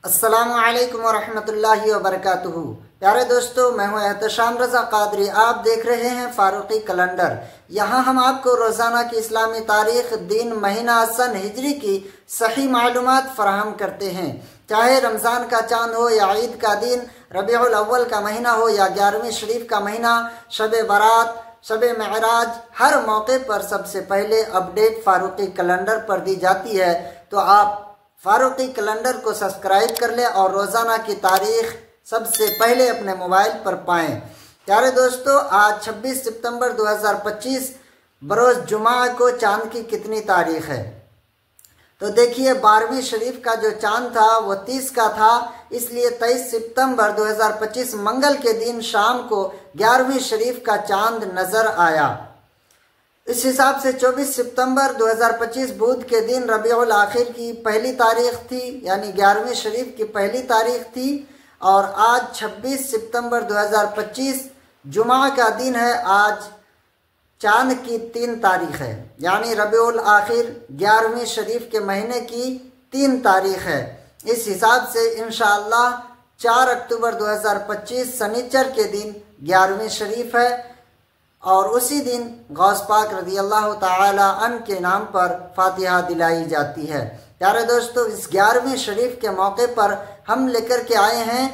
अस्सलामु अलैकुम वरहमतुल्लाहि वबरकातुहू। प्यारे दोस्तों, मैं हूं एहतशाम रज़ा कादरी। आप देख रहे हैं फारूकी कैलेंडर। यहाँ हम आपको रोज़ाना की इस्लामी तारीख, दिन, महीना, सन, हिजरी की सही मालूमात फराहम करते हैं। चाहे रमज़ान का चाँद हो या ईद का दिन, रबीउल अव्वल का महीना हो या 11वीं शरीफ का महीना, शब बारात, शब महराज, हर मौके पर सबसे पहले अपडेट फारूकी कैलेंडर पर दी जाती है। तो आप फारूकी कैलेंडर को सब्सक्राइब कर लें और रोज़ाना की तारीख सबसे पहले अपने मोबाइल पर पाएँ। प्यारे दोस्तों, आज 26 सितंबर 2025 बरोज़ जुमा को चाँद की कितनी तारीख है? तो देखिए, 12वीं शरीफ का जो चाँद था वो 30 का था, इसलिए 23 सितंबर 2025 मंगल के दिन शाम को 11वीं शरीफ का चाँद नज़र आया। इस हिसाब से 24 सितंबर 2025 बुध के दिन रबीउल आखिर की पहली तारीख थी, यानी 11वीं शरीफ की पहली तारीख थी। और आज 26 सितंबर 2025 जुमा का दिन है। आज चाँद की 3 तारीख है, यानी रबीउल आखिर 11वीं शरीफ के महीने की 3 तारीख है। इस हिसाब से इंशाअल्लाह 4 अक्टूबर 2025 शनिचर के दिन 11वीं शरीफ है और उसी दिन गौस पाक रज़ियल्लाहु ताला अन के नाम पर फातिहा दिलाई जाती है। प्यारे दोस्तों, इस 11वीं शरीफ के मौके पर हम लेकर के आए हैं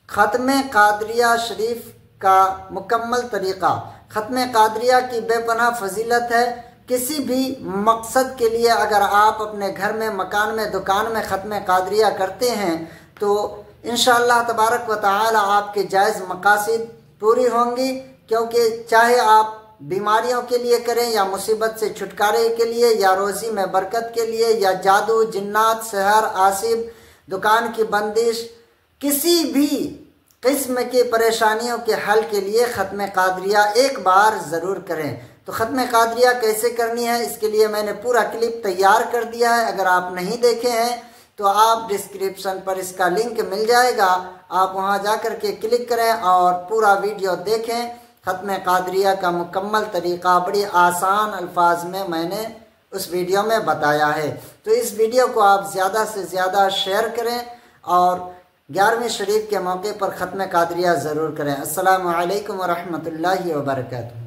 ख़त्म कादरिया शरीफ का मुकम्मल तरीक़ा। ख़त्म कादरिया की बेपनाह फजीलत है। किसी भी मकसद के लिए अगर आप अपने घर में, मकान में, दुकान में ख़त्म कादरिया करते हैं तो इंशाअल्लाह तबारक व तआला आपके जायज़ मकासिद पूरी होंगी। क्योंकि चाहे आप बीमारियों के लिए करें या मुसीबत से छुटकारे के लिए या रोज़ी में बरकत के लिए या जादू, जिन्नात, सहर, आसिब, दुकान की बंदिश, किसी भी किस्म की परेशानियों के हल के लिए ख़त्म कादरिया एक बार ज़रूर करें। तो ख़त्म कादरिया कैसे करनी है, इसके लिए मैंने पूरा क्लिप तैयार कर दिया है। अगर आप नहीं देखे हैं तो आप डिस्क्रिप्शन पर इसका लिंक मिल जाएगा, आप वहां जा कर के क्लिक करें और पूरा वीडियो देखें। ख़त्म कादरिया का मुकम्मल तरीक़ा बड़ी आसान अल्फाज में मैंने उस वीडियो में बताया है। तो इस वीडियो को आप ज़्यादा से ज़्यादा शेयर करें और 11वीं शरीफ के मौके पर ख़त्म कादरिया ज़रूर करें। अस्सलामु अलैकुम वरहमतुल्लाहि वबरकातुहू।